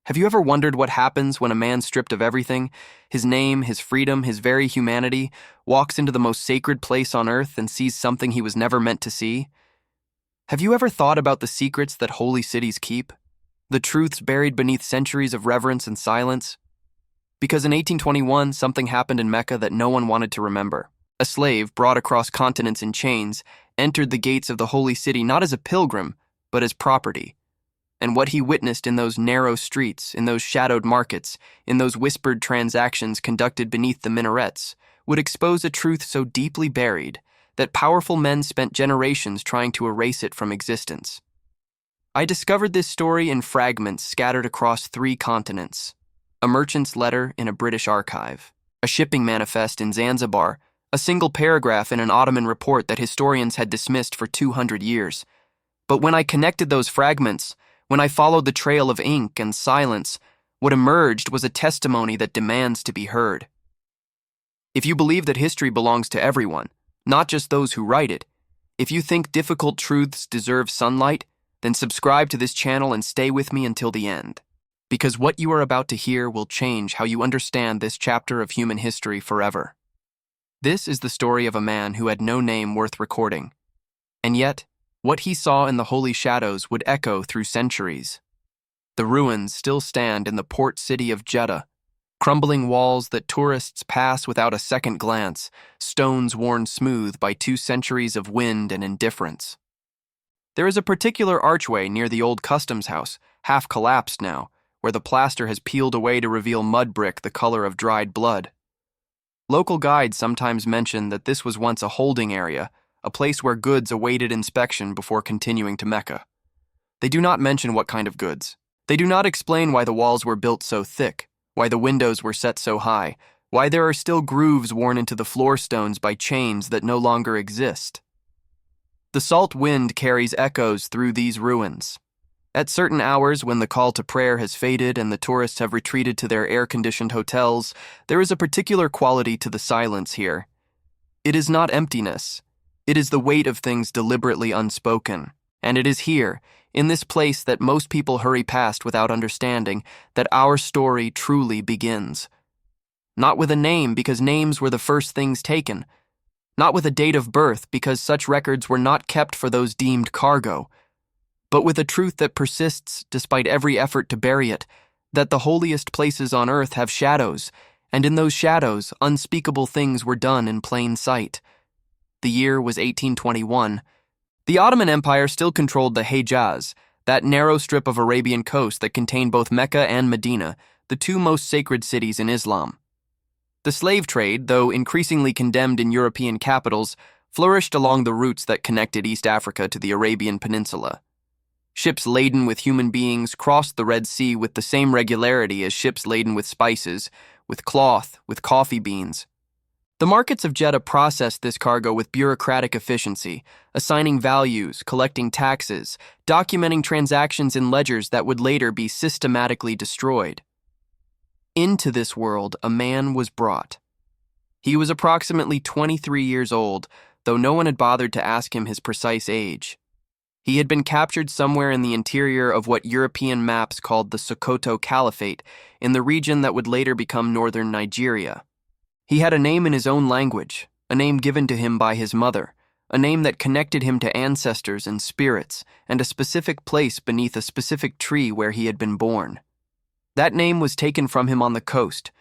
Have you ever wondered what happens when a man stripped of everything, his name, his freedom, his very humanity, walks into the most sacred place on earth and sees something he was never meant to see? Have you ever thought about the secrets that holy cities keep? The truths buried beneath centuries of reverence and silence? Because in 1821, something happened in Mecca that no one wanted to remember. A slave, brought across continents in chains, entered the gates of the holy city not as a pilgrim, but as property. And what he witnessed in those narrow streets, in those shadowed markets, in those whispered transactions conducted beneath the minarets, would expose a truth so deeply buried that powerful men spent generations trying to erase it from existence. I discovered this story in fragments scattered across 3 continents: a merchant's letter in a British archive, a shipping manifest in Zanzibar, a single paragraph in an Ottoman report that historians had dismissed for 200 years. But when I connected those fragments, when I followed the trail of ink and silence, what emerged was a testimony that demands to be heard. If you believe that history belongs to everyone, not just those who write it, if you think difficult truths deserve sunlight, then subscribe to this channel and stay with me until the end. Because what you are about to hear will change how you understand this chapter of human history forever. This is the story of a man who had no name worth recording. And yet, what he saw in the holy shadows would echo through centuries. The ruins still stand in the port city of Jeddah, crumbling walls that tourists pass without a second glance, stones worn smooth by 2 centuries of wind and indifference. There is a particular archway near the old customs house, half collapsed now, where the plaster has peeled away to reveal mud brick the color of dried blood. Local guides sometimes mention that this was once a holding area, a place where goods awaited inspection before continuing to Mecca. They do not mention what kind of goods. They do not explain why the walls were built so thick, why the windows were set so high, why there are still grooves worn into the floor stones by chains that no longer exist. The salt wind carries echoes through these ruins. At certain hours, when the call to prayer has faded and the tourists have retreated to their air-conditioned hotels, there is a particular quality to the silence here. It is not emptiness. It is the weight of things deliberately unspoken. And it is here, in this place that most people hurry past without understanding, that our story truly begins. Not with a name, because names were the first things taken. Not with a date of birth, because such records were not kept for those deemed cargo. But with a truth that persists despite every effort to bury it, that the holiest places on earth have shadows, and in those shadows, unspeakable things were done in plain sight. The year was 1821. The Ottoman Empire still controlled the Hejaz, that narrow strip of Arabian coast that contained both Mecca and Medina, the 2 most sacred cities in Islam. The slave trade, though increasingly condemned in European capitals, flourished along the routes that connected East Africa to the Arabian Peninsula. Ships laden with human beings crossed the Red Sea with the same regularity as ships laden with spices, with cloth, with coffee beans. The markets of Jeddah processed this cargo with bureaucratic efficiency, assigning values, collecting taxes, documenting transactions in ledgers that would later be systematically destroyed. Into this world, a man was brought. He was approximately 23 years old, though no one had bothered to ask him his precise age. He had been captured somewhere in the interior of what European maps called the Sokoto Caliphate, in the region that would later become northern Nigeria. He had a name in his own language, a name given to him by his mother, a name that connected him to ancestors and spirits, and a specific place beneath a specific tree where he had been born. That name was taken from him on the coast.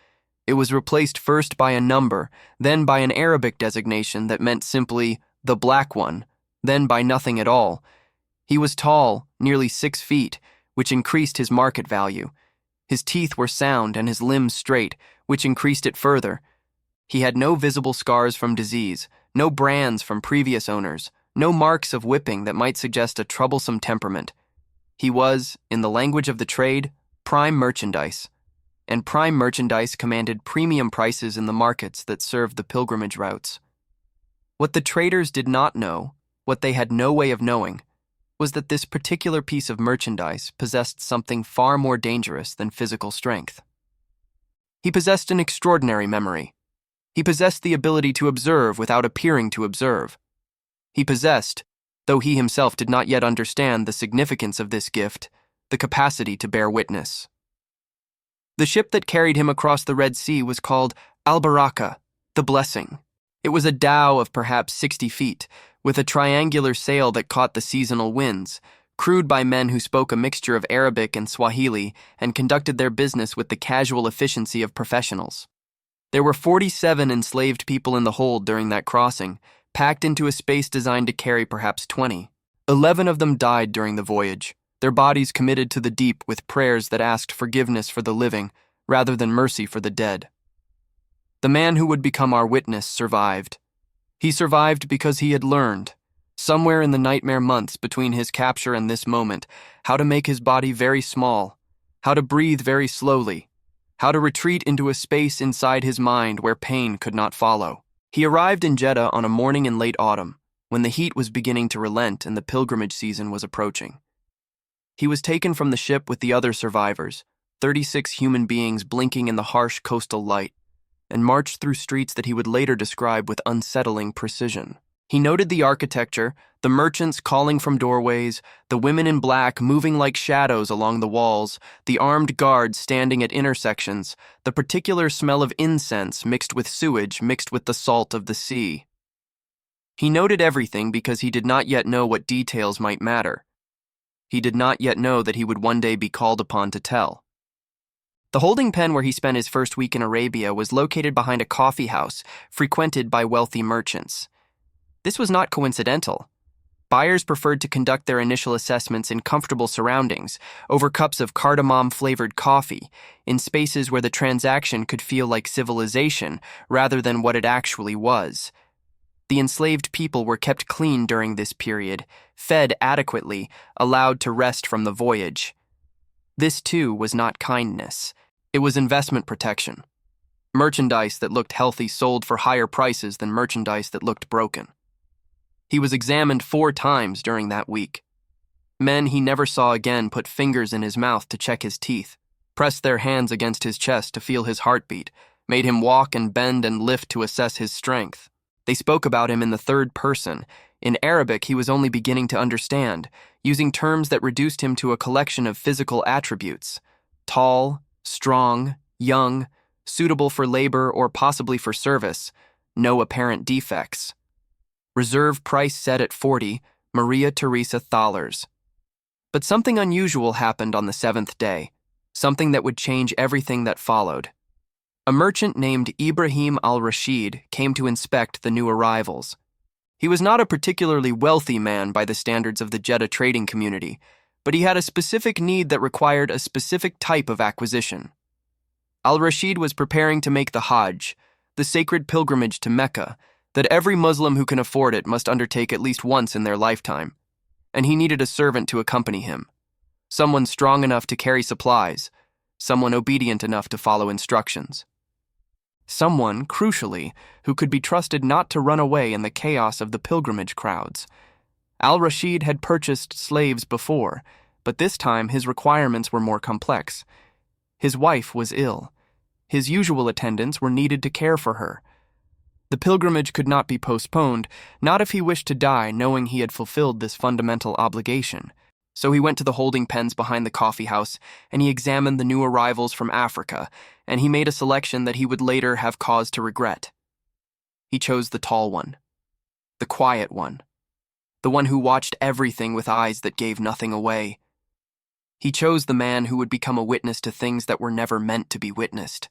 It was replaced first by a number, then by an Arabic designation that meant simply the Black One, then by nothing at all. He was tall, nearly 6 feet, which increased his market value. His teeth were sound and his limbs straight, which increased it further. He had no visible scars from disease, no brands from previous owners, no marks of whipping that might suggest a troublesome temperament. He was, in the language of the trade, prime merchandise, and prime merchandise commanded premium prices in the markets that served the pilgrimage routes. What the traders did not know, what they had no way of knowing, was that this particular piece of merchandise possessed something far more dangerous than physical strength. He possessed an extraordinary memory. He possessed the ability to observe without appearing to observe. He possessed, though he himself did not yet understand the significance of this gift, the capacity to bear witness. The ship that carried him across the Red Sea was called Al-Baraka, the Blessing. It was a dhow of perhaps 60 feet, with a triangular sail that caught the seasonal winds, crewed by men who spoke a mixture of Arabic and Swahili and conducted their business with the casual efficiency of professionals. There were 47 enslaved people in the hold during that crossing, packed into a space designed to carry perhaps 20. 11 of them died during the voyage, their bodies committed to the deep with prayers that asked forgiveness for the living rather than mercy for the dead. The man who would become our witness survived. He survived because he had learned, somewhere in the nightmare months between his capture and this moment, how to make his body very small, how to breathe very slowly, how to retreat into a space inside his mind where pain could not follow. He arrived in Jeddah on a morning in late autumn, when the heat was beginning to relent and the pilgrimage season was approaching. He was taken from the ship with the other survivors, 36 human beings blinking in the harsh coastal light, and marched through streets that he would later describe with unsettling precision. He noted the architecture, the merchants calling from doorways, the women in black moving like shadows along the walls, the armed guards standing at intersections, the particular smell of incense mixed with sewage mixed with the salt of the sea. He noted everything because he did not yet know what details might matter. He did not yet know that he would one day be called upon to tell. The holding pen where he spent his first week in Arabia was located behind a coffee house frequented by wealthy merchants. This was not coincidental. Buyers preferred to conduct their initial assessments in comfortable surroundings, over cups of cardamom-flavored coffee, in spaces where the transaction could feel like civilization rather than what it actually was. The enslaved people were kept clean during this period, fed adequately, allowed to rest from the voyage. This, too, was not kindness. It was investment protection. Merchandise that looked healthy sold for higher prices than merchandise that looked broken. He was examined 4 times during that week. Men he never saw again put fingers in his mouth to check his teeth, pressed their hands against his chest to feel his heartbeat, made him walk and bend and lift to assess his strength. They spoke about him in the third person. In Arabic, he was only beginning to understand, using terms that reduced him to a collection of physical attributes: tall, strong, young, suitable for labor or possibly for service, no apparent defects. Reserve price set at 40 Maria Teresa thalers. But something unusual happened on the 7th day, something that would change everything that followed. A merchant named Ibrahim al-Rashid came to inspect the new arrivals. He was not a particularly wealthy man by the standards of the Jeddah trading community, but he had a specific need that required a specific type of acquisition. Al-Rashid was preparing to make the Hajj, the sacred pilgrimage to Mecca, that every Muslim who can afford it must undertake at least once in their lifetime, and he needed a servant to accompany him, someone strong enough to carry supplies, someone obedient enough to follow instructions. Someone, crucially, who could be trusted not to run away in the chaos of the pilgrimage crowds. Al-Rashid had purchased slaves before, but this time his requirements were more complex. His wife was ill. His usual attendants were needed to care for her. The pilgrimage could not be postponed, not if he wished to die knowing he had fulfilled this fundamental obligation. So he went to the holding pens behind the coffee house, and he examined the new arrivals from Africa, and he made a selection that he would later have cause to regret. He chose the tall one, the quiet one, the one who watched everything with eyes that gave nothing away. He chose the man who would become a witness to things that were never meant to be witnessed.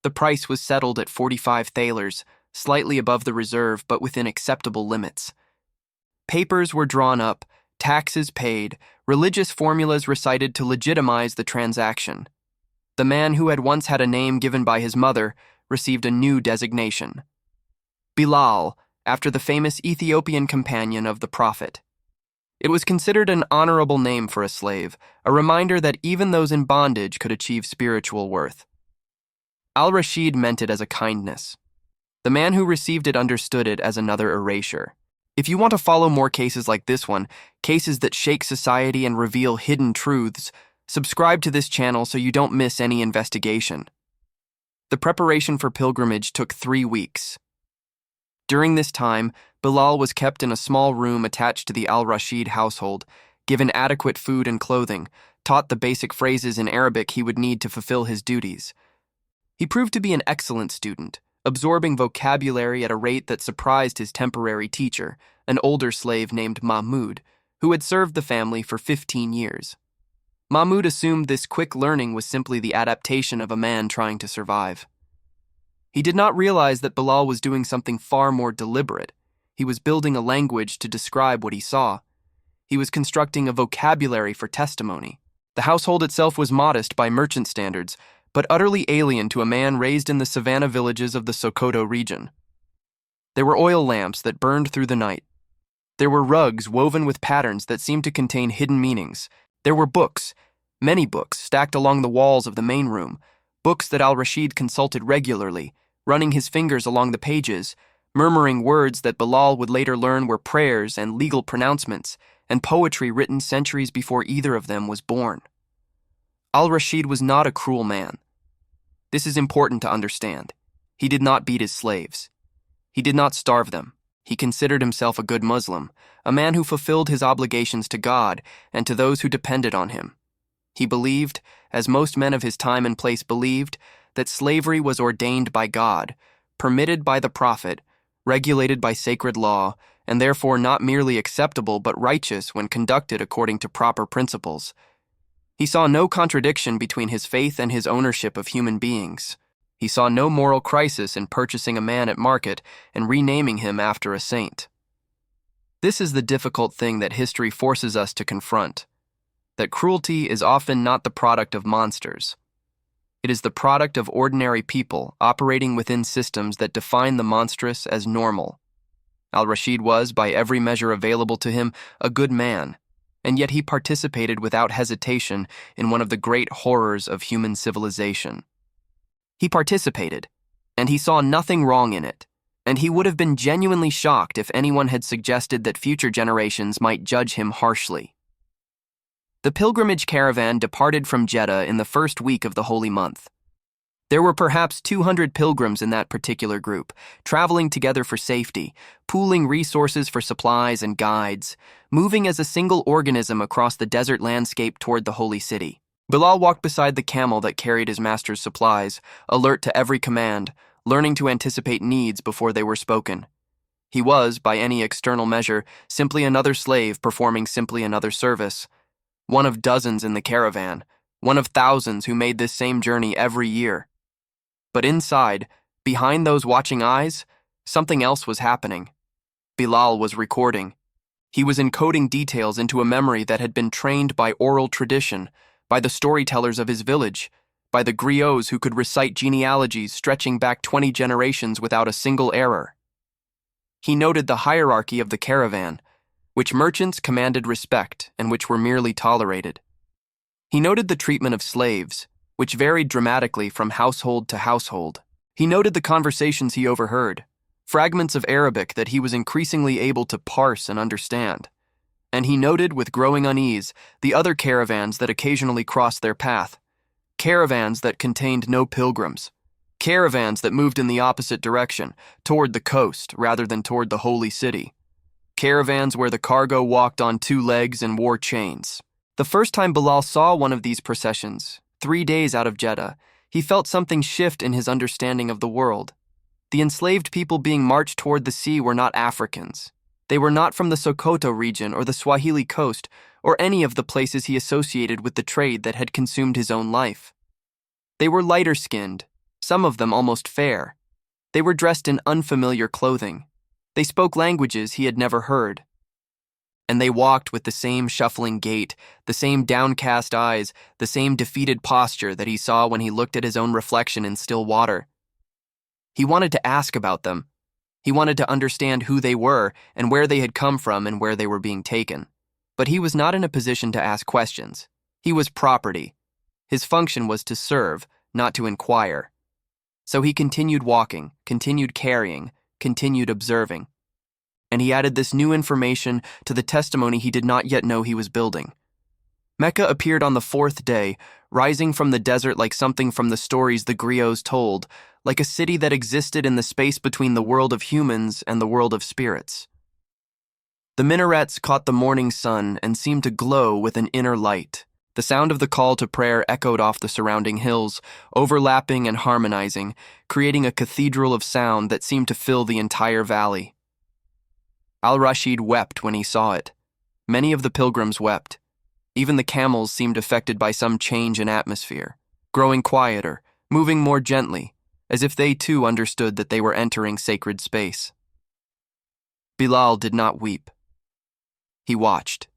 The price was settled at 45 thalers, slightly above the reserve but within acceptable limits. Papers were drawn up, taxes paid, religious formulas recited to legitimize the transaction. The man who had once had a name given by his mother received a new designation: Bilal, after the famous Ethiopian companion of the Prophet. It was considered an honorable name for a slave, a reminder that even those in bondage could achieve spiritual worth. Al-Rashid meant it as a kindness. The man who received it understood it as another erasure. If you want to follow more cases like this one, cases that shake society and reveal hidden truths, subscribe to this channel so you don't miss any investigation. The preparation for pilgrimage took 3 weeks. During this time, Bilal was kept in a small room attached to the Al-Rashid household, given adequate food and clothing, taught the basic phrases in Arabic he would need to fulfill his duties. He proved to be an excellent student, absorbing vocabulary at a rate that surprised his temporary teacher, an older slave named Mahmud, who had served the family for 15 years. Mahmud assumed this quick learning was simply the adaptation of a man trying to survive. He did not realize that Bilal was doing something far more deliberate. He was building a language to describe what he saw. He was constructing a vocabulary for testimony. The household itself was modest by merchant standards, but utterly alien to a man raised in the savannah villages of the Sokoto region. There were oil lamps that burned through the night. There were rugs woven with patterns that seemed to contain hidden meanings. There were books, many books, stacked along the walls of the main room, books that al-Rashid consulted regularly, running his fingers along the pages, murmuring words that Bilal would later learn were prayers and legal pronouncements, and poetry written centuries before either of them was born. Al-Rashid was not a cruel man. This is important to understand. He did not beat his slaves. He did not starve them. He considered himself a good Muslim, a man who fulfilled his obligations to God and to those who depended on him. He believed, as most men of his time and place believed, that slavery was ordained by God, permitted by the Prophet, regulated by sacred law, and therefore not merely acceptable but righteous when conducted according to proper principles. He saw no contradiction between his faith and his ownership of human beings. He saw no moral crisis in purchasing a man at market and renaming him after a saint. This is the difficult thing that history forces us to confront, that cruelty is often not the product of monsters. It is the product of ordinary people operating within systems that define the monstrous as normal. Al-Rashid was, by every measure available to him, a good man, and yet he participated without hesitation in one of the great horrors of human civilization. He participated, and he saw nothing wrong in it, and he would have been genuinely shocked if anyone had suggested that future generations might judge him harshly. The pilgrimage caravan departed from Jeddah in the first week of the holy month. There were perhaps 200 pilgrims in that particular group, traveling together for safety, pooling resources for supplies and guides, moving as a single organism across the desert landscape toward the holy city. Bilal walked beside the camel that carried his master's supplies, alert to every command, learning to anticipate needs before they were spoken. He was, by any external measure, simply another slave performing simply another service. One of dozens in the caravan, one of thousands who made this same journey every year. But inside, behind those watching eyes, something else was happening. Bilal was recording. He was encoding details into a memory that had been trained by oral tradition, by the storytellers of his village, by the griots who could recite genealogies stretching back 20 generations without a single error. He noted the hierarchy of the caravan, which merchants commanded respect and which were merely tolerated. He noted the treatment of slaves, which varied dramatically from household to household. He noted the conversations he overheard, fragments of Arabic that he was increasingly able to parse and understand. And he noted with growing unease the other caravans that occasionally crossed their path, caravans that contained no pilgrims, caravans that moved in the opposite direction, toward the coast rather than toward the holy city. Caravans where the cargo walked on two legs and wore chains. The first time Bilal saw one of these processions, 3 days out of Jeddah, he felt something shift in his understanding of the world. The enslaved people being marched toward the sea were not Africans. They were not from the Sokoto region or the Swahili coast or any of the places he associated with the trade that had consumed his own life. They were lighter-skinned, some of them almost fair. They were dressed in unfamiliar clothing. They spoke languages he had never heard. And they walked with the same shuffling gait, the same downcast eyes, the same defeated posture that he saw when he looked at his own reflection in still water. He wanted to ask about them. He wanted to understand who they were and where they had come from and where they were being taken. But he was not in a position to ask questions. He was property. His function was to serve, not to inquire. So he continued walking, continued carrying, continued observing. And he added this new information to the testimony he did not yet know he was building. Mecca appeared on the 4th day, rising from the desert like something from the stories the griots told, like a city that existed in the space between the world of humans and the world of spirits. The minarets caught the morning sun and seemed to glow with an inner light. The sound of the call to prayer echoed off the surrounding hills, overlapping and harmonizing, creating a cathedral of sound that seemed to fill the entire valley. Al-Rashid wept when he saw it. Many of the pilgrims wept. Even the camels seemed affected by some change in atmosphere, growing quieter, moving more gently, as if they too understood that they were entering sacred space. Bilal did not weep. He watched.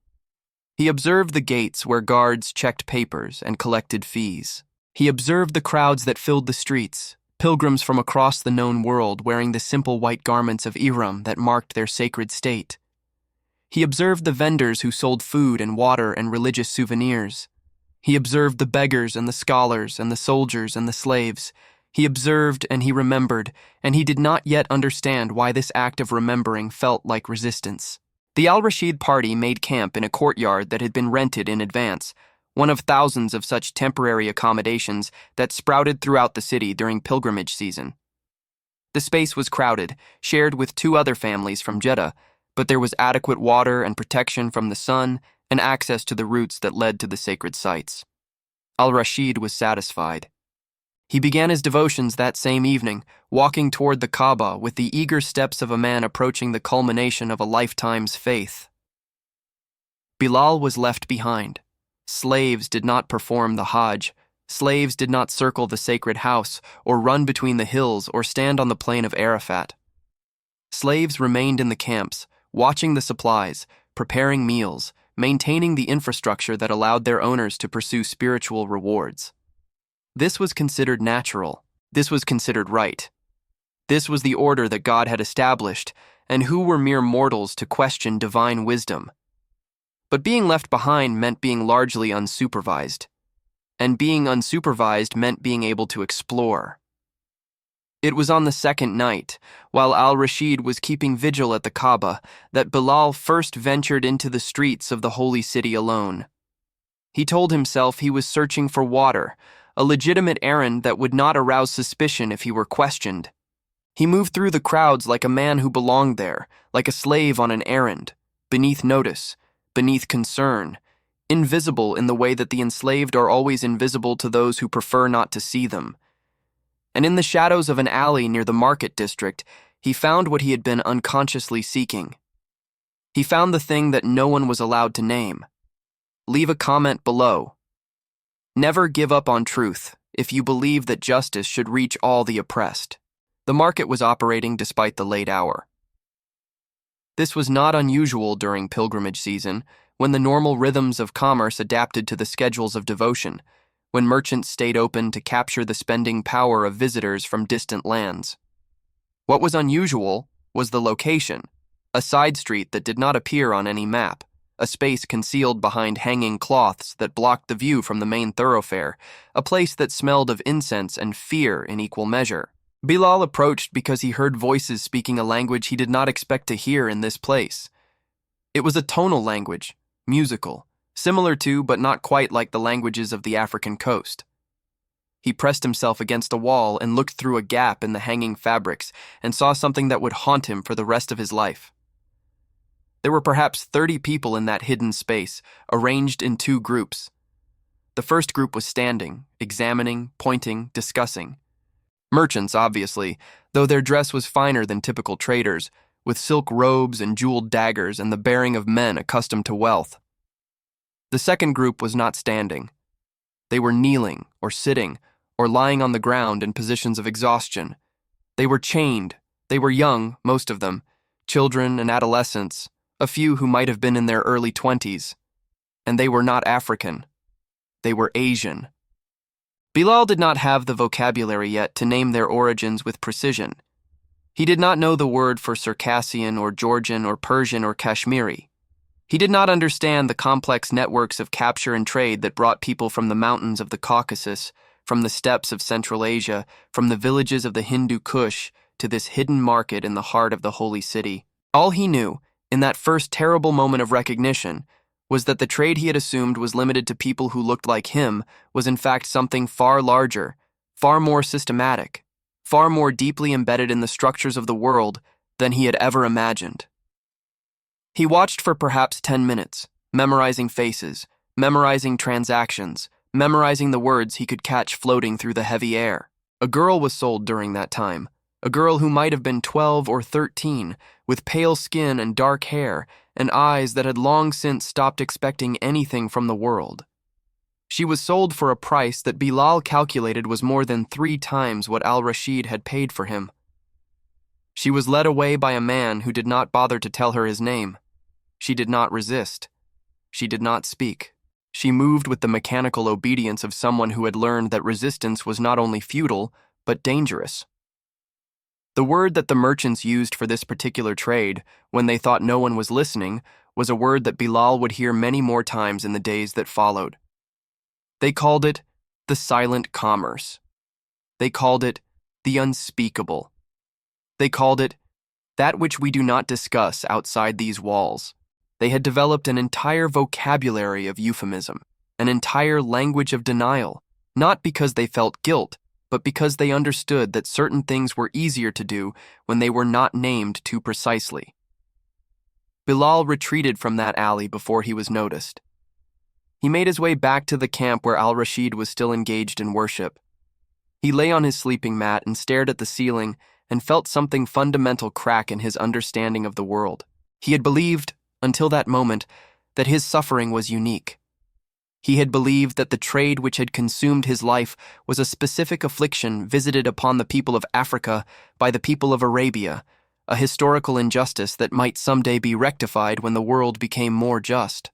He observed the gates where guards checked papers and collected fees. He observed the crowds that filled the streets, pilgrims from across the known world wearing the simple white garments of ihram that marked their sacred state. He observed the vendors who sold food and water and religious souvenirs. He observed the beggars and the scholars and the soldiers and the slaves. He observed and he remembered, and he did not yet understand why this act of remembering felt like resistance. The Al-Rashid party made camp in a courtyard that had been rented in advance, one of thousands of such temporary accommodations that sprouted throughout the city during pilgrimage season. The space was crowded, shared with 2 other families from Jeddah, but there was adequate water and protection from the sun and access to the routes that led to the sacred sites. Al-Rashid was satisfied. He began his devotions that same evening, walking toward the Kaaba with the eager steps of a man approaching the culmination of a lifetime's faith. Bilal was left behind. Slaves did not perform the Hajj. Slaves did not circle the sacred house or run between the hills or stand on the plain of Arafat. Slaves remained in the camps, watching the supplies, preparing meals, maintaining the infrastructure that allowed their owners to pursue spiritual rewards. This was considered natural. This was considered right. This was the order that God had established, and who were mere mortals to question divine wisdom? But being left behind meant being largely unsupervised, and being unsupervised meant being able to explore. It was on the second night, while Al-Rashid was keeping vigil at the Kaaba, that Bilal first ventured into the streets of the holy city alone. He told himself he was searching for water, a legitimate errand that would not arouse suspicion if he were questioned. He moved through the crowds like a man who belonged there, like a slave on an errand, beneath notice, beneath concern, invisible in the way that the enslaved are always invisible to those who prefer not to see them. And in the shadows of an alley near the market district, he found what he had been unconsciously seeking. He found the thing that no one was allowed to name. Leave a comment below. Never give up on truth if you believe that justice should reach all the oppressed. The market was operating despite the late hour. This was not unusual during pilgrimage season, when the normal rhythms of commerce adapted to the schedules of devotion, when merchants stayed open to capture the spending power of visitors from distant lands. What was unusual was the location, a side street that did not appear on any map, a space concealed behind hanging cloths that blocked the view from the main thoroughfare, a place that smelled of incense and fear in equal measure. Bilal approached because he heard voices speaking a language he did not expect to hear in this place. It was a tonal language, musical, similar to but not quite like the languages of the African coast. He pressed himself against a wall and looked through a gap in the hanging fabrics and saw something that would haunt him for the rest of his life. There were perhaps 30 people in that hidden space, arranged in 2 groups. The first group was standing, examining, pointing, discussing. Merchants, obviously, though their dress was finer than typical traders, with silk robes and jeweled daggers and the bearing of men accustomed to wealth. The second group was not standing. They were kneeling or sitting or lying on the ground in positions of exhaustion. They were chained. They were young, most of them, children and adolescents, a few who might have been in their early 20s. And they were not African. They were Asian. Bilal did not have the vocabulary yet to name their origins with precision. He did not know the word for Circassian or Georgian or Persian or Kashmiri. He did not understand the complex networks of capture and trade that brought people from the mountains of the Caucasus, from the steppes of Central Asia, from the villages of the Hindu Kush, to this hidden market in the heart of the holy city. All he knew, in that first terrible moment of recognition, was that the trade he had assumed was limited to people who looked like him was in fact something far larger, far more systematic, far more deeply embedded in the structures of the world than he had ever imagined. He watched for perhaps 10 minutes, memorizing faces, memorizing transactions, memorizing the words he could catch floating through the heavy air. A girl was sold during that time, a girl who might have been 12 or 13, with pale skin and dark hair, and eyes that had long since stopped expecting anything from the world. She was sold for a price that Bilal calculated was more than 3 times what al-Rashid had paid for him. She was led away by a man who did not bother to tell her his name. She did not resist. She did not speak. She moved with the mechanical obedience of someone who had learned that resistance was not only futile, but dangerous. The word that the merchants used for this particular trade, when they thought no one was listening, was a word that Bilal would hear many more times in the days that followed. They called it the silent commerce. They called it the unspeakable. They called it that which we do not discuss outside these walls. They had developed an entire vocabulary of euphemism, an entire language of denial, not because they felt guilt, but because they understood that certain things were easier to do when they were not named too precisely. Bilal retreated from that alley before he was noticed. He made his way back to the camp where al-Rashid was still engaged in worship. He lay on his sleeping mat and stared at the ceiling and felt something fundamental crack in his understanding of the world. He had believed, until that moment, that his suffering was unique. He had believed that the trade which had consumed his life was a specific affliction visited upon the people of Africa by the people of Arabia, a historical injustice that might someday be rectified when the world became more just.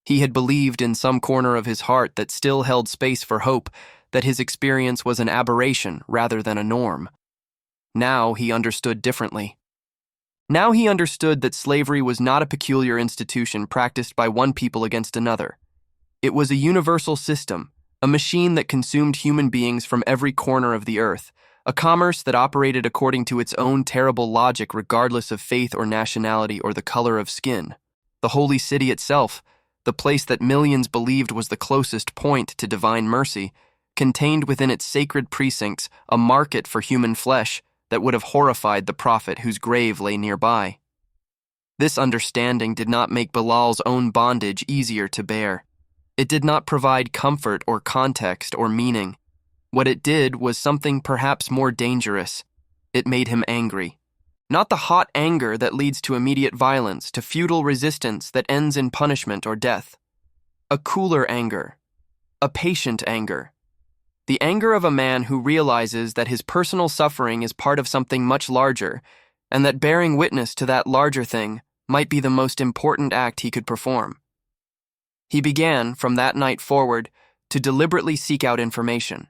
He had believed in some corner of his heart that still held space for hope that his experience was an aberration rather than a norm. Now he understood differently. Now he understood that slavery was not a peculiar institution practiced by one people against another. It was a universal system, a machine that consumed human beings from every corner of the earth, a commerce that operated according to its own terrible logic regardless of faith or nationality or the color of skin. The holy city itself, the place that millions believed was the closest point to divine mercy, contained within its sacred precincts a market for human flesh that would have horrified the prophet whose grave lay nearby. This understanding did not make Bilal's own bondage easier to bear. It did not provide comfort or context or meaning. What it did was something perhaps more dangerous. It made him angry. Not the hot anger that leads to immediate violence, to futile resistance that ends in punishment or death. A cooler anger. A patient anger. The anger of a man who realizes that his personal suffering is part of something much larger, and that bearing witness to that larger thing might be the most important act he could perform. He began, from that night forward, to deliberately seek out information.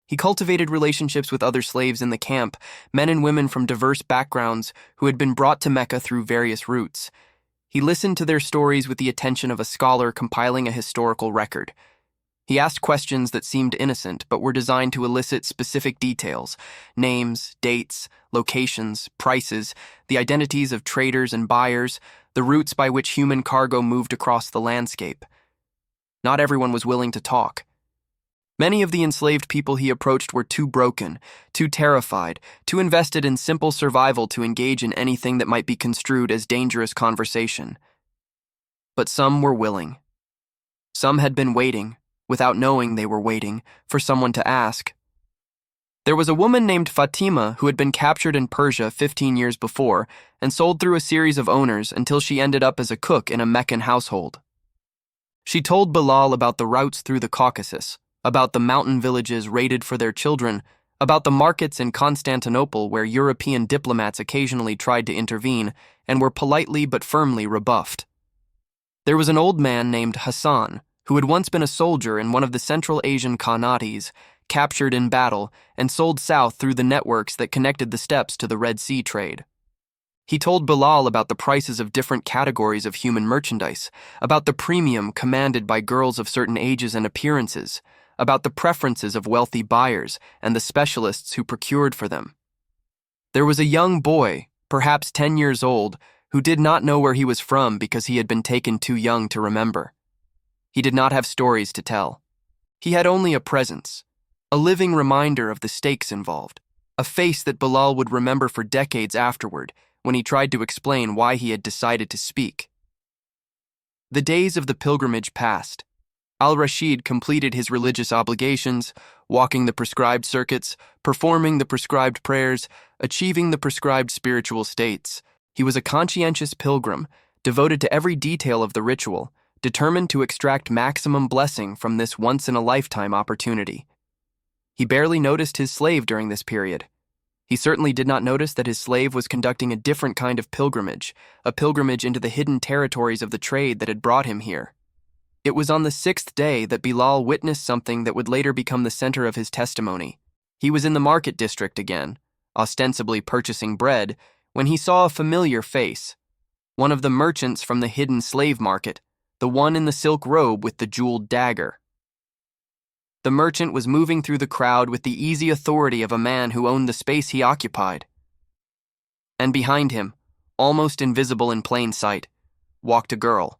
He cultivated relationships with other slaves in the camp, men and women from diverse backgrounds who had been brought to Mecca through various routes. He listened to their stories with the attention of a scholar compiling a historical record. He asked questions that seemed innocent but were designed to elicit specific details: names, dates, locations, prices, the identities of traders and buyers, the routes by which human cargo moved across the landscape. Not everyone was willing to talk. Many of the enslaved people he approached were too broken, too terrified, too invested in simple survival to engage in anything that might be construed as dangerous conversation. But some were willing. Some had been waiting, without knowing they were waiting, for someone to ask. There was a woman named Fatima who had been captured in Persia 15 years before and sold through a series of owners until she ended up as a cook in a Meccan household. She told Bilal about the routes through the Caucasus, about the mountain villages raided for their children, about the markets in Constantinople where European diplomats occasionally tried to intervene and were politely but firmly rebuffed. There was an old man named Hassan, who had once been a soldier in one of the Central Asian Khanates, captured in battle and sold south through the networks that connected the steppes to the Red Sea trade. He told Bilal about the prices of different categories of human merchandise, about the premium commanded by girls of certain ages and appearances, about the preferences of wealthy buyers and the specialists who procured for them. There was a young boy, perhaps 10 years old, who did not know where he was from because he had been taken too young to remember. He did not have stories to tell. He had only a presence, a living reminder of the stakes involved, a face that Bilal would remember for decades afterward when he tried to explain why he had decided to speak. The days of the pilgrimage passed. Al-Rashid completed his religious obligations, walking the prescribed circuits, performing the prescribed prayers, achieving the prescribed spiritual states. He was a conscientious pilgrim, devoted to every detail of the ritual, determined to extract maximum blessing from this once-in-a-lifetime opportunity. He barely noticed his slave during this period. He certainly did not notice that his slave was conducting a different kind of pilgrimage, a pilgrimage into the hidden territories of the trade that had brought him here. It was on the 6th day that Bilal witnessed something that would later become the center of his testimony. He was in the market district again, ostensibly purchasing bread, when he saw a familiar face, one of the merchants from the hidden slave market, the one in the silk robe with the jeweled dagger. The merchant was moving through the crowd with the easy authority of a man who owned the space he occupied. And behind him, almost invisible in plain sight, walked a girl.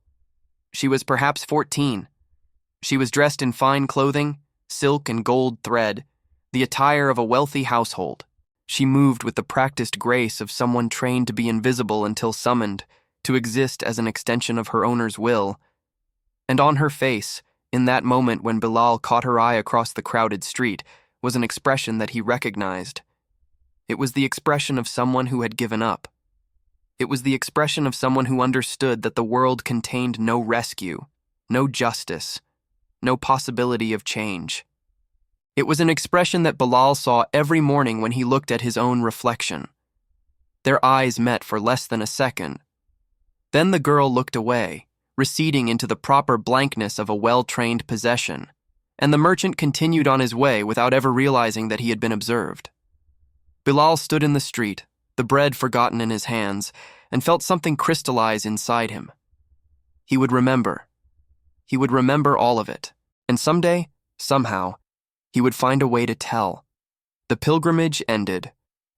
She was perhaps 14. She was dressed in fine clothing, silk and gold thread, the attire of a wealthy household. She moved with the practiced grace of someone trained to be invisible until summoned, to exist as an extension of her owner's will. And on her face, in that moment when Bilal caught her eye across the crowded street, was an expression that he recognized. It was the expression of someone who had given up. It was the expression of someone who understood that the world contained no rescue, no justice, no possibility of change. It was an expression that Bilal saw every morning when he looked at his own reflection. Their eyes met for less than a second. Then the girl looked away, receding into the proper blankness of a well-trained possession, and the merchant continued on his way without ever realizing that he had been observed. Bilal stood in the street, the bread forgotten in his hands, and felt something crystallize inside him. He would remember. He would remember all of it, and someday, somehow, he would find a way to tell. The pilgrimage ended.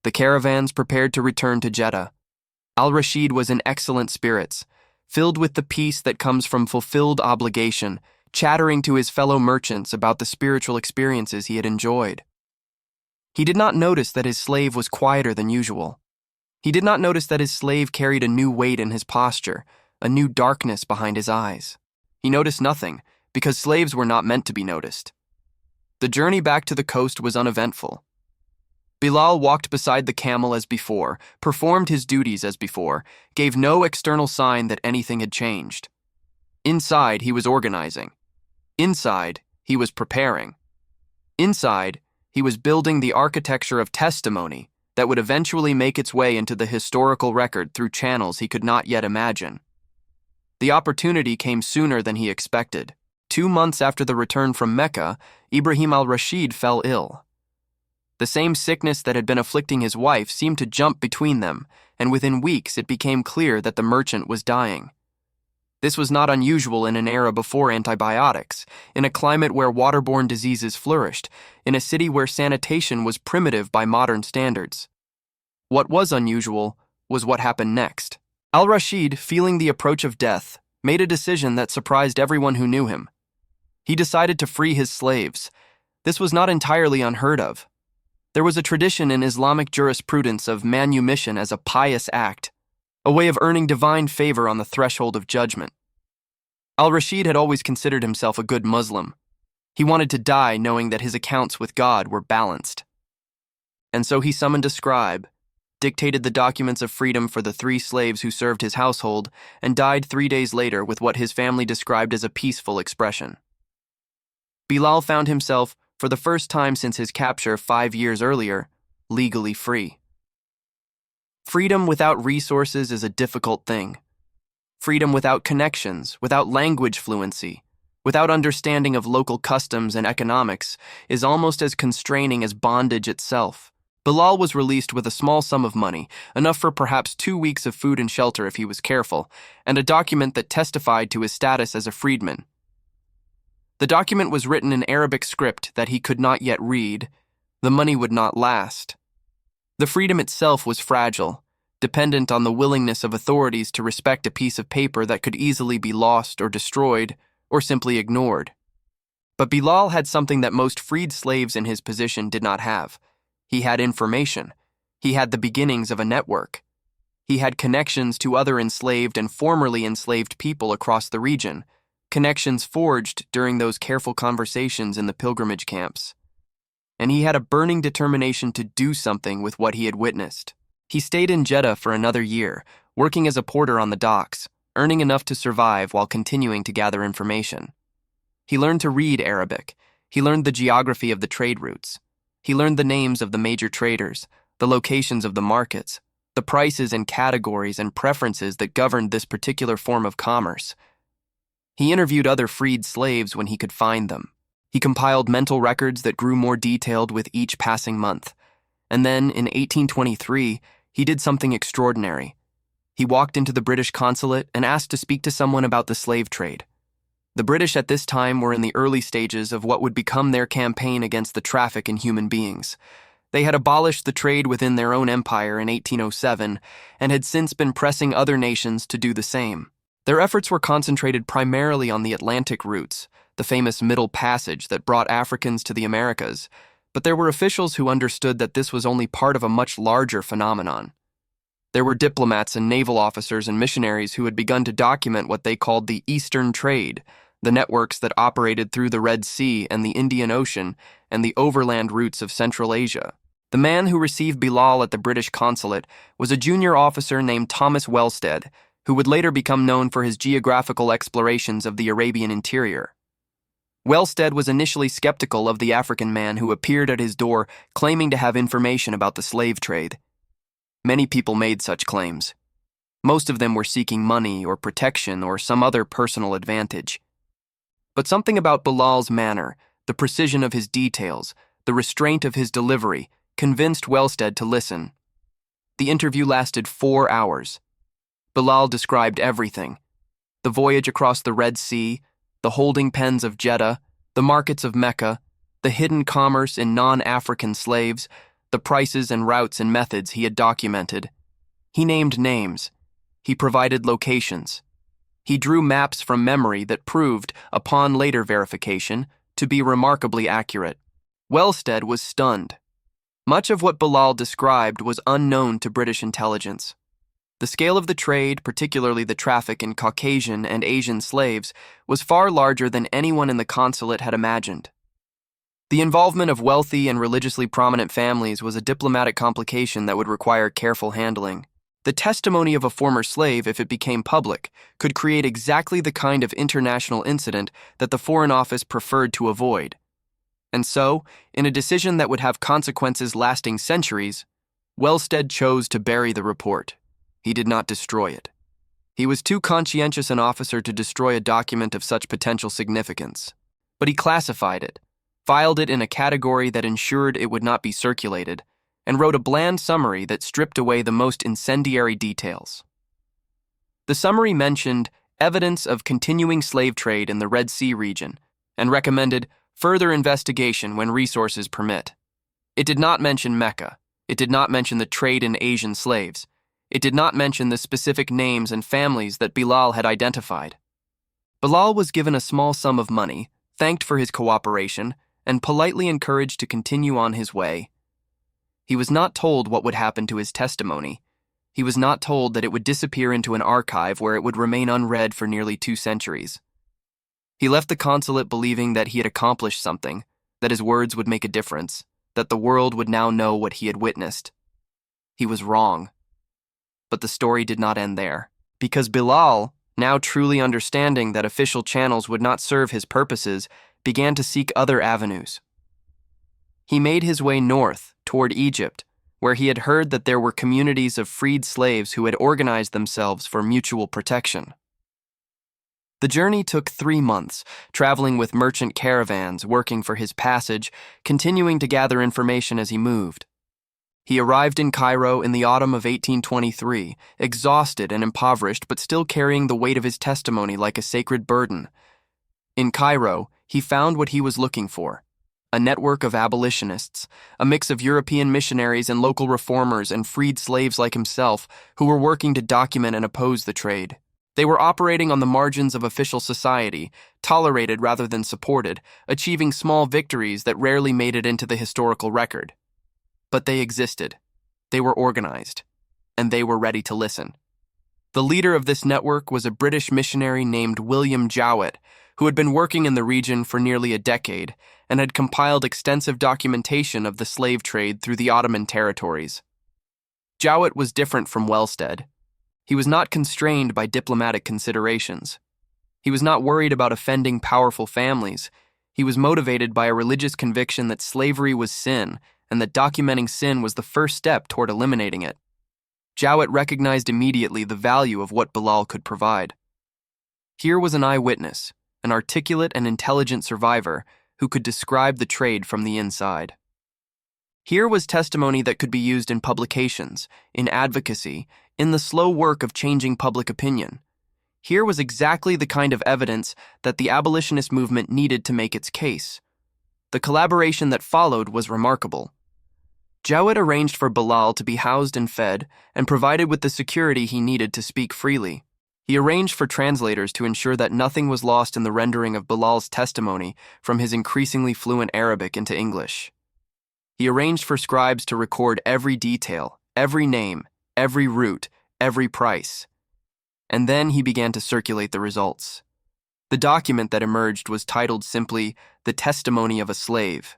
The caravans prepared to return to Jeddah. Al-Rashid was in excellent spirits, filled with the peace that comes from fulfilled obligation, chattering to his fellow merchants about the spiritual experiences he had enjoyed. He did not notice that his slave was quieter than usual. He did not notice that his slave carried a new weight in his posture, a new darkness behind his eyes. He noticed nothing, because slaves were not meant to be noticed. The journey back to the coast was uneventful. Bilal walked beside the camel as before, performed his duties as before, gave no external sign that anything had changed. Inside, he was organizing. Inside, he was preparing. Inside, he was building the architecture of testimony that would eventually make its way into the historical record through channels he could not yet imagine. The opportunity came sooner than he expected. 2 months after the return from Mecca, Ibrahim al-Rashid fell ill. The same sickness that had been afflicting his wife seemed to jump between them, and within weeks it became clear that the merchant was dying. This was not unusual in an era before antibiotics, in a climate where waterborne diseases flourished, in a city where sanitation was primitive by modern standards. What was unusual was what happened next. Al-Rashid, feeling the approach of death, made a decision that surprised everyone who knew him. He decided to free his slaves. This was not entirely unheard of. There was a tradition in Islamic jurisprudence of manumission as a pious act, a way of earning divine favor on the threshold of judgment. Al-Rashid had always considered himself a good Muslim. He wanted to die knowing that his accounts with God were balanced. And so he summoned a scribe, dictated the documents of freedom for the 3 slaves who served his household, and died 3 days later with what his family described as a peaceful expression. Bilal found himself, for the first time since his capture 5 years earlier, legally free. Freedom without resources is a difficult thing. Freedom without connections, without language fluency, without understanding of local customs and economics is almost as constraining as bondage itself. Bilal was released with a small sum of money, enough for perhaps 2 weeks of food and shelter if he was careful, and a document that testified to his status as a freedman. The document was written in Arabic script that he could not yet read. The money would not last. The freedom itself was fragile, dependent on the willingness of authorities to respect a piece of paper that could easily be lost or destroyed, or simply ignored. But Bilal had something that most freed slaves in his position did not have. He had information. He had the beginnings of a network. He had connections to other enslaved and formerly enslaved people across the region, connections forged during those careful conversations in the pilgrimage camps. And he had a burning determination to do something with what he had witnessed. He stayed in Jeddah for another year, working as a porter on the docks, earning enough to survive while continuing to gather information. He learned to read Arabic. He learned the geography of the trade routes. He learned the names of the major traders, the locations of the markets, the prices and categories and preferences that governed this particular form of commerce. He interviewed other freed slaves when he could find them. He compiled mental records that grew more detailed with each passing month. And then, in 1823, he did something extraordinary. He walked into the British consulate and asked to speak to someone about the slave trade. The British at this time were in the early stages of what would become their campaign against the traffic in human beings. They had abolished the trade within their own empire in 1807 and had since been pressing other nations to do the same. Their efforts were concentrated primarily on the Atlantic routes, the famous Middle Passage that brought Africans to the Americas, but there were officials who understood that this was only part of a much larger phenomenon. There were diplomats and naval officers and missionaries who had begun to document what they called the Eastern Trade, the networks that operated through the Red Sea and the Indian Ocean and the overland routes of Central Asia. The man who received Bilal at the British consulate was a junior officer named Thomas Wellstead, who would later become known for his geographical explorations of the Arabian interior. Wellstead was initially skeptical of the African man who appeared at his door claiming to have information about the slave trade. Many people made such claims. Most of them were seeking money or protection or some other personal advantage. But something about Bilal's manner, the precision of his details, the restraint of his delivery, convinced Wellstead to listen. The interview lasted 4 hours. Bilal described everything: the voyage across the Red Sea, the holding pens of Jeddah, the markets of Mecca, the hidden commerce in non-African slaves, the prices and routes and methods he had documented. He named names. He provided locations. He drew maps from memory that proved, upon later verification, to be remarkably accurate. Wellstead was stunned. Much of what Bilal described was unknown to British intelligence. The scale of the trade, particularly the traffic in Caucasian and Asian slaves, was far larger than anyone in the consulate had imagined. The involvement of wealthy and religiously prominent families was a diplomatic complication that would require careful handling. The testimony of a former slave, if it became public, could create exactly the kind of international incident that the Foreign Office preferred to avoid. And so, in a decision that would have consequences lasting centuries, Wellstead chose to bury the report. He did not destroy it. He was too conscientious an officer to destroy a document of such potential significance. But he classified it, filed it in a category that ensured it would not be circulated, and wrote a bland summary that stripped away the most incendiary details. The summary mentioned evidence of continuing slave trade in the Red Sea region and recommended further investigation when resources permit. It did not mention Mecca. It did not mention the trade in Asian slaves. It did not mention the specific names and families that Bilal had identified. Bilal was given a small sum of money, thanked for his cooperation, and politely encouraged to continue on his way. He was not told what would happen to his testimony. He was not told that it would disappear into an archive where it would remain unread for nearly 2 centuries. He left the consulate believing that he had accomplished something, that his words would make a difference, that the world would now know what he had witnessed. He was wrong. But the story did not end there, because Bilal, now truly understanding that official channels would not serve his purposes, began to seek other avenues. He made his way north, toward Egypt, where he had heard that there were communities of freed slaves who had organized themselves for mutual protection. The journey took 3 months, traveling with merchant caravans, working for his passage, continuing to gather information as he moved. He arrived in Cairo in the autumn of 1823, exhausted and impoverished, but still carrying the weight of his testimony like a sacred burden. In Cairo, he found what he was looking for: a network of abolitionists, a mix of European missionaries and local reformers and freed slaves like himself who were working to document and oppose the trade. They were operating on the margins of official society, tolerated rather than supported, achieving small victories that rarely made it into the historical record. But they existed. They were organized. And they were ready to listen. The leader of this network was a British missionary named William Jowett, who had been working in the region for nearly a decade and had compiled extensive documentation of the slave trade through the Ottoman territories. Jowett was different from Wellstead. He was not constrained by diplomatic considerations. He was not worried about offending powerful families. He was motivated by a religious conviction that slavery was sin and that documenting sin was the first step toward eliminating it. Jowett recognized immediately the value of what Bilal could provide. Here was an eyewitness, an articulate and intelligent survivor who could describe the trade from the inside. Here was testimony that could be used in publications, in advocacy, in the slow work of changing public opinion. Here was exactly the kind of evidence that the abolitionist movement needed to make its case. The collaboration that followed was remarkable. Jowett arranged for Bilal to be housed and fed and provided with the security he needed to speak freely. He arranged for translators to ensure that nothing was lost in the rendering of Bilal's testimony from his increasingly fluent Arabic into English. He arranged for scribes to record every detail, every name, every route, every price. And then he began to circulate the results. The document that emerged was titled simply, "The Testimony of a Slave."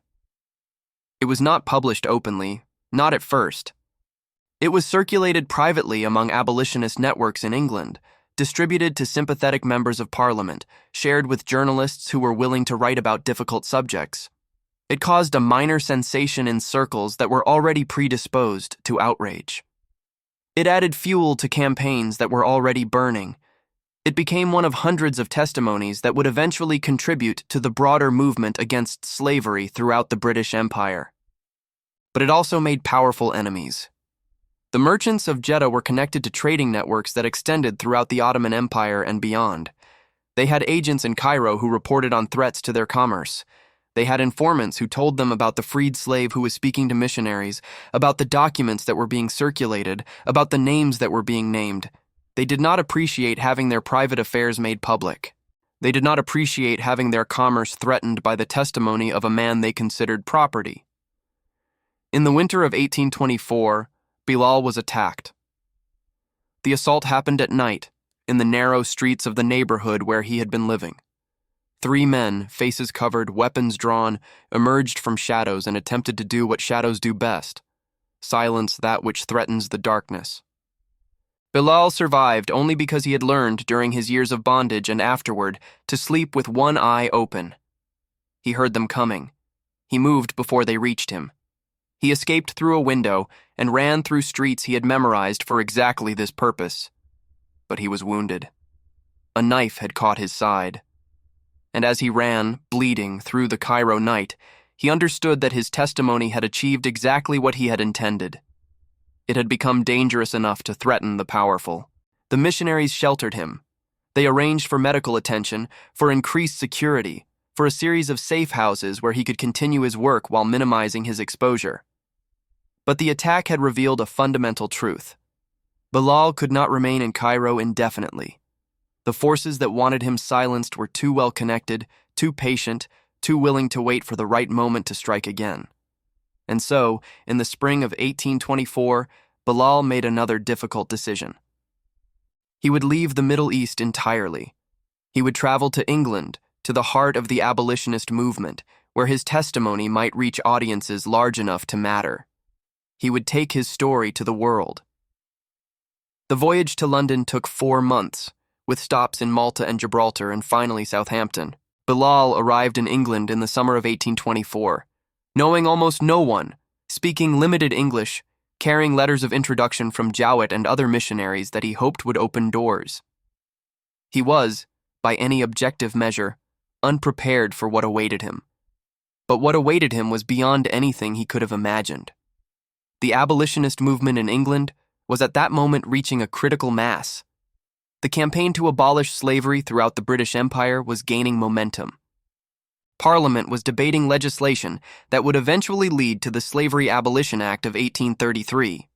It was not published openly, not at first. It was circulated privately among abolitionist networks in England, distributed to sympathetic members of Parliament, shared with journalists who were willing to write about difficult subjects. It caused a minor sensation in circles that were already predisposed to outrage. It added fuel to campaigns that were already burning. It became one of hundreds of testimonies that would eventually contribute to the broader movement against slavery throughout the British Empire. But it also made powerful enemies. The merchants of Jeddah were connected to trading networks that extended throughout the Ottoman Empire and beyond. They had agents in Cairo who reported on threats to their commerce. They had informants who told them about the freed slave who was speaking to missionaries, about the documents that were being circulated, about the names that were being named. They did not appreciate having their private affairs made public. They did not appreciate having their commerce threatened by the testimony of a man they considered property. In the winter of 1824, Bilal was attacked. The assault happened at night, in the narrow streets of the neighborhood where he had been living. 3 men, faces covered, weapons drawn, emerged from shadows and attempted to do what shadows do best: silence that which threatens the darkness. Bilal survived only because he had learned during his years of bondage and afterward to sleep with one eye open. He heard them coming. He moved before they reached him. He escaped through a window and ran through streets he had memorized for exactly this purpose. But he was wounded. A knife had caught his side. And as he ran, bleeding, through the Cairo night, he understood that his testimony had achieved exactly what he had intended. It had become dangerous enough to threaten the powerful. The missionaries sheltered him. They arranged for medical attention, for increased security, for a series of safe houses where he could continue his work while minimizing his exposure. But the attack had revealed a fundamental truth. Bilal could not remain in Cairo indefinitely. The forces that wanted him silenced were too well connected, too patient, too willing to wait for the right moment to strike again. And so, in the spring of 1824, Bilal made another difficult decision. He would leave the Middle East entirely. He would travel to England, to the heart of the abolitionist movement, where his testimony might reach audiences large enough to matter. He would take his story to the world. The voyage to London took 4 months, with stops in Malta and Gibraltar and finally Southampton. Bilal arrived in England in the summer of 1824, knowing almost no one, speaking limited English, carrying letters of introduction from Jowett and other missionaries that he hoped would open doors. He was, by any objective measure, unprepared for what awaited him. But what awaited him was beyond anything he could have imagined. The abolitionist movement in England was at that moment reaching a critical mass. The campaign to abolish slavery throughout the British Empire was gaining momentum. Parliament was debating legislation that would eventually lead to the Slavery Abolition Act of 1833.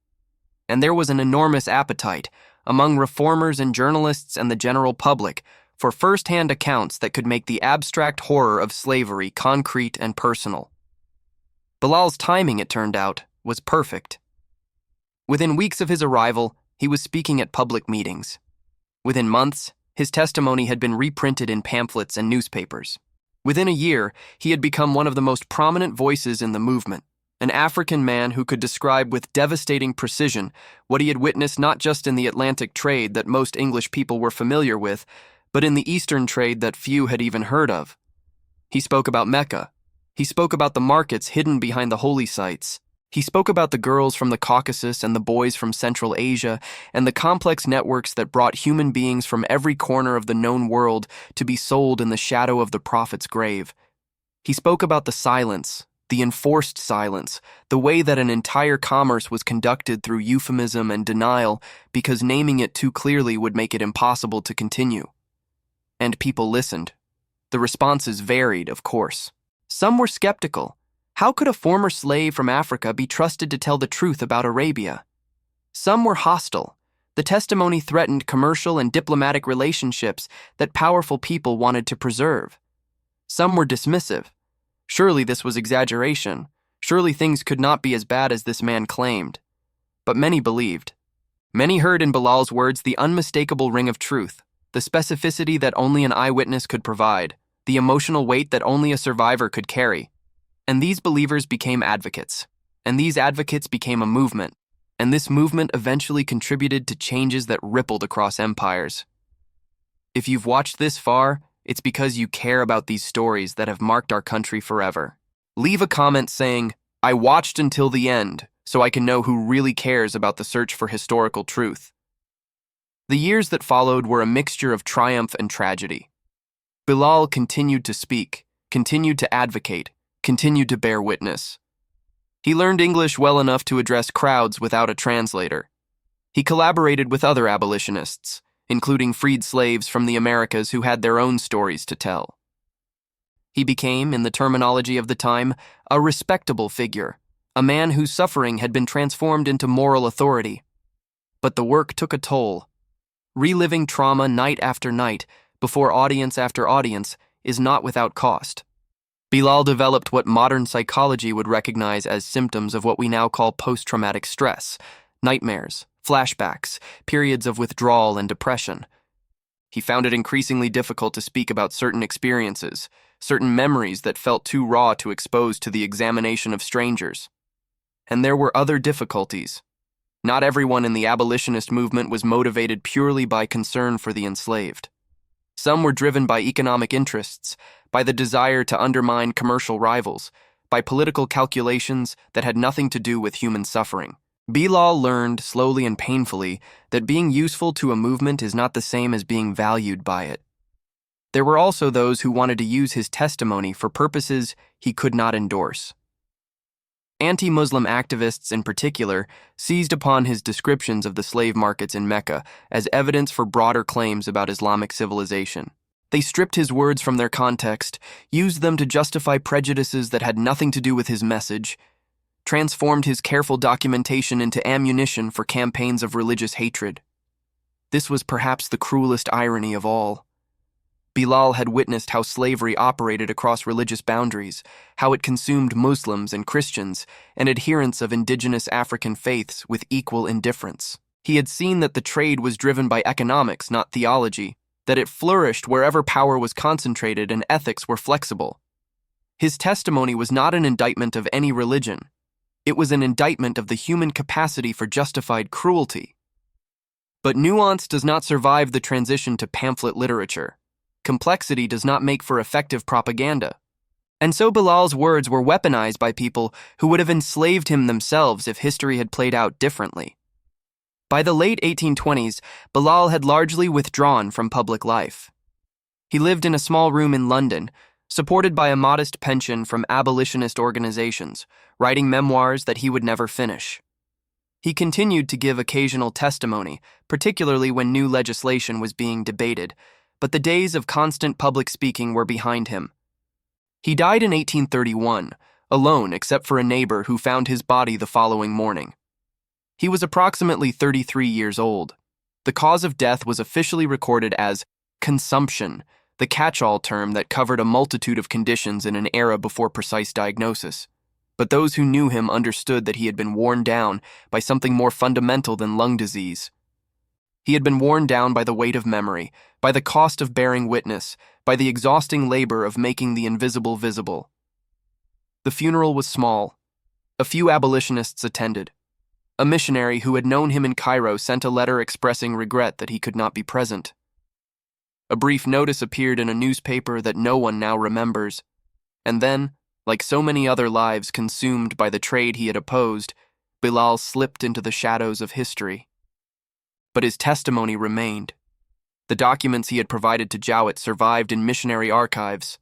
And there was an enormous appetite among reformers and journalists and the general public for first-hand accounts that could make the abstract horror of slavery concrete and personal. Bilal's timing, it turned out, was perfect. Within weeks of his arrival, he was speaking at public meetings. Within months, his testimony had been reprinted in pamphlets and newspapers. Within a year, he had become one of the most prominent voices in the movement, an African man who could describe with devastating precision what he had witnessed not just in the Atlantic trade that most English people were familiar with, but in the Eastern trade that few had even heard of. He spoke about Mecca. He spoke about the markets hidden behind the holy sites. He spoke about the girls from the Caucasus and the boys from Central Asia and the complex networks that brought human beings from every corner of the known world to be sold in the shadow of the prophet's grave. He spoke about the silence, the enforced silence, the way that an entire commerce was conducted through euphemism and denial because naming it too clearly would make it impossible to continue. And people listened. The responses varied, of course. Some were skeptical. How could a former slave from Africa be trusted to tell the truth about Arabia? Some were hostile. The testimony threatened commercial and diplomatic relationships that powerful people wanted to preserve. Some were dismissive. Surely this was exaggeration. Surely things could not be as bad as this man claimed. But many believed. Many heard in Bilal's words the unmistakable ring of truth, the specificity that only an eyewitness could provide, the emotional weight that only a survivor could carry. And these believers became advocates. And these advocates became a movement. And this movement eventually contributed to changes that rippled across empires. If you've watched this far, it's because you care about these stories that have marked our country forever. Leave a comment saying, "I watched until the end, so I can know who really cares about the search for historical truth." The years that followed were a mixture of triumph and tragedy. Bilal continued to speak, continued to advocate, continued to bear witness. He learned English well enough to address crowds without a translator. He collaborated with other abolitionists, including freed slaves from the Americas who had their own stories to tell. He became, in the terminology of the time, a respectable figure, a man whose suffering had been transformed into moral authority. But the work took a toll. Reliving trauma night after night, before audience after audience, is not without cost. Bilal developed what modern psychology would recognize as symptoms of what we now call post-traumatic stress, nightmares, flashbacks, periods of withdrawal and depression. He found it increasingly difficult to speak about certain experiences, certain memories that felt too raw to expose to the examination of strangers. And there were other difficulties. Not everyone in the abolitionist movement was motivated purely by concern for the enslaved. Some were driven by economic interests, by the desire to undermine commercial rivals, by political calculations that had nothing to do with human suffering. Bilal learned, slowly and painfully, that being useful to a movement is not the same as being valued by it. There were also those who wanted to use his testimony for purposes he could not endorse. Anti-Muslim activists, in particular, seized upon his descriptions of the slave markets in Mecca as evidence for broader claims about Islamic civilization. They stripped his words from their context, used them to justify prejudices that had nothing to do with his message, transformed his careful documentation into ammunition for campaigns of religious hatred. This was perhaps the cruelest irony of all. Bilal had witnessed how slavery operated across religious boundaries, how it consumed Muslims and Christians and adherents of indigenous African faiths with equal indifference. He had seen that the trade was driven by economics, not theology, that it flourished wherever power was concentrated and ethics were flexible. His testimony was not an indictment of any religion. It was an indictment of the human capacity for justified cruelty. But nuance does not survive the transition to pamphlet literature. Complexity does not make for effective propaganda. And so Bilal's words were weaponized by people who would have enslaved him themselves if history had played out differently. By the late 1820s, Bilal had largely withdrawn from public life. He lived in a small room in London, supported by a modest pension from abolitionist organizations, writing memoirs that he would never finish. He continued to give occasional testimony, particularly when new legislation was being debated, but the days of constant public speaking were behind him. He died in 1831, alone except for a neighbor who found his body the following morning. He was approximately 33 years old. The cause of death was officially recorded as consumption, the catch-all term that covered a multitude of conditions in an era before precise diagnosis. But those who knew him understood that he had been worn down by something more fundamental than lung disease. He had been worn down by the weight of memory, by the cost of bearing witness, by the exhausting labor of making the invisible visible. The funeral was small. A few abolitionists attended. A missionary who had known him in Cairo sent a letter expressing regret that he could not be present. A brief notice appeared in a newspaper that no one now remembers, and then, like so many other lives consumed by the trade he had opposed, Bilal slipped into the shadows of history. But his testimony remained. The documents he had provided to Jowett survived in missionary archives.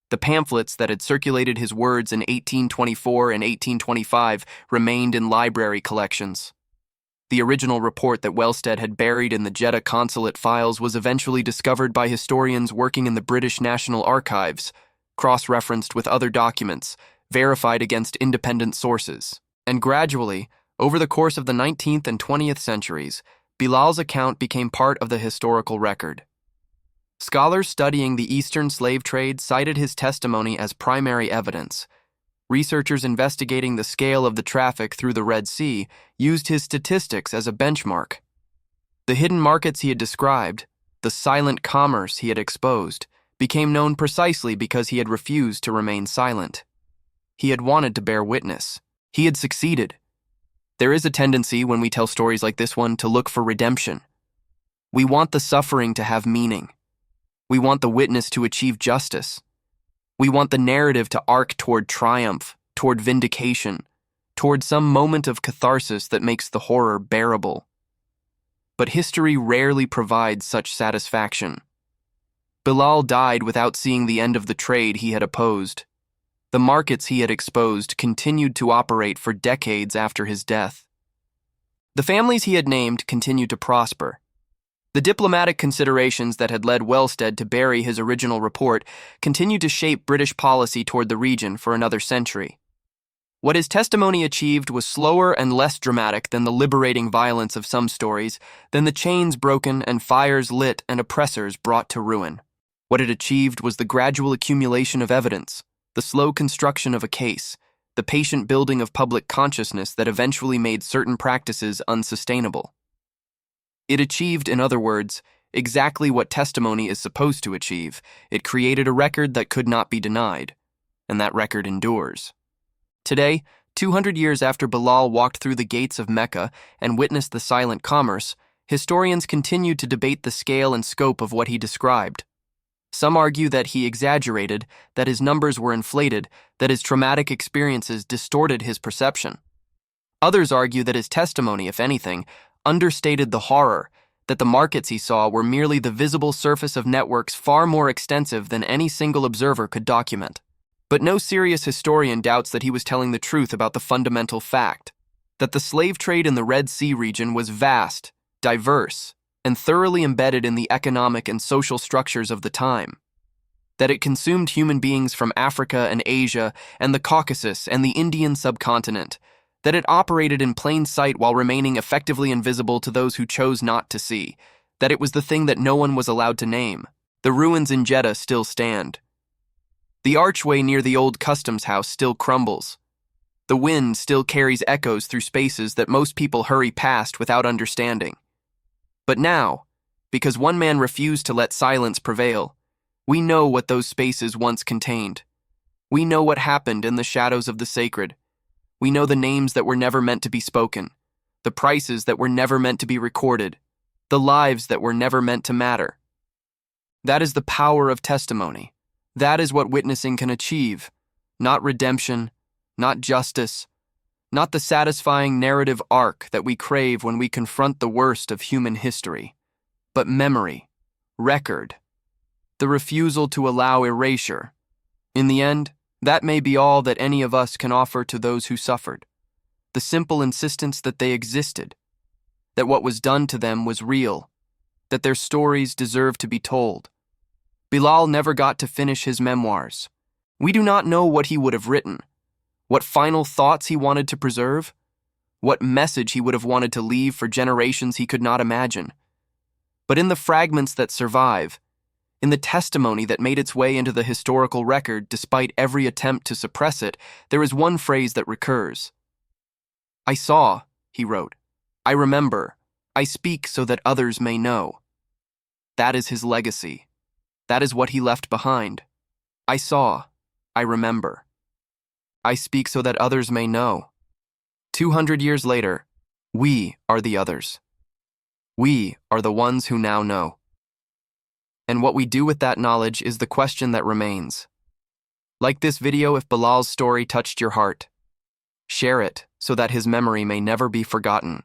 The pamphlets that had circulated his words in 1824 and 1825 remained in library collections. The original report that Wellstead had buried in the Jeddah consulate files was eventually discovered by historians working in the British National Archives, cross-referenced with other documents, verified against independent sources. And gradually, over the course of the 19th and 20th centuries, Bilal's account became part of the historical record. Scholars studying the Eastern slave trade cited his testimony as primary evidence. Researchers investigating the scale of the traffic through the Red Sea used his statistics as a benchmark. The hidden markets he had described, the silent commerce he had exposed, became known precisely because he had refused to remain silent. He had wanted to bear witness. He had succeeded. There is a tendency, when we tell stories like this one, to look for redemption. We want the suffering to have meaning. We want the witness to achieve justice. We want the narrative to arc toward triumph, toward vindication, toward some moment of catharsis that makes the horror bearable. But history rarely provides such satisfaction. Bilal died without seeing the end of the trade he had opposed. The markets he had exposed continued to operate for decades after his death. The families he had named continued to prosper. The diplomatic considerations that had led Wellstead to bury his original report continued to shape British policy toward the region for another century. What his testimony achieved was slower and less dramatic than the liberating violence of some stories, than the chains broken and fires lit and oppressors brought to ruin. What it achieved was the gradual accumulation of evidence, the slow construction of a case, the patient building of public consciousness that eventually made certain practices unsustainable. It achieved, in other words, exactly what testimony is supposed to achieve. It created a record that could not be denied, and that record endures. Today, 200 years after Bilal walked through the gates of Mecca and witnessed the silent commerce, historians continue to debate the scale and scope of what he described. Some argue that he exaggerated, that his numbers were inflated, that his traumatic experiences distorted his perception. Others argue that his testimony, if anything, understated the horror, that the markets he saw were merely the visible surface of networks far more extensive than any single observer could document. But no serious historian doubts that he was telling the truth about the fundamental fact, that the slave trade in the Red Sea region was vast, diverse, and thoroughly embedded in the economic and social structures of the time, that it consumed human beings from Africa and Asia and the Caucasus and the Indian subcontinent, that it operated in plain sight while remaining effectively invisible to those who chose not to see, that it was the thing that no one was allowed to name. The ruins in Jeddah still stand. The archway near the old customs house still crumbles. The wind still carries echoes through spaces that most people hurry past without understanding. But now, because one man refused to let silence prevail, we know what those spaces once contained. We know what happened in the shadows of the sacred. We know the names that were never meant to be spoken, the prices that were never meant to be recorded, the lives that were never meant to matter. That is the power of testimony. That is what witnessing can achieve. Not redemption, not justice, not the satisfying narrative arc that we crave when we confront the worst of human history, but memory, record, the refusal to allow erasure. In the end, that may be all that any of us can offer to those who suffered. The simple insistence that they existed, that what was done to them was real, that their stories deserve to be told. Bilal never got to finish his memoirs. We do not know what he would have written, what final thoughts he wanted to preserve, what message he would have wanted to leave for generations he could not imagine. But in the fragments that survive, in the testimony that made its way into the historical record despite every attempt to suppress it, there is one phrase that recurs. "I saw," he wrote. "I remember. I speak so that others may know. That is his legacy. That is what he left behind. I saw. I remember. I speak so that others may know. 200 years later, we are the others. We are the ones who now know. And what we do with that knowledge is the question that remains. Like this video, if Bilal's story touched your heart, share it so that his memory may never be forgotten.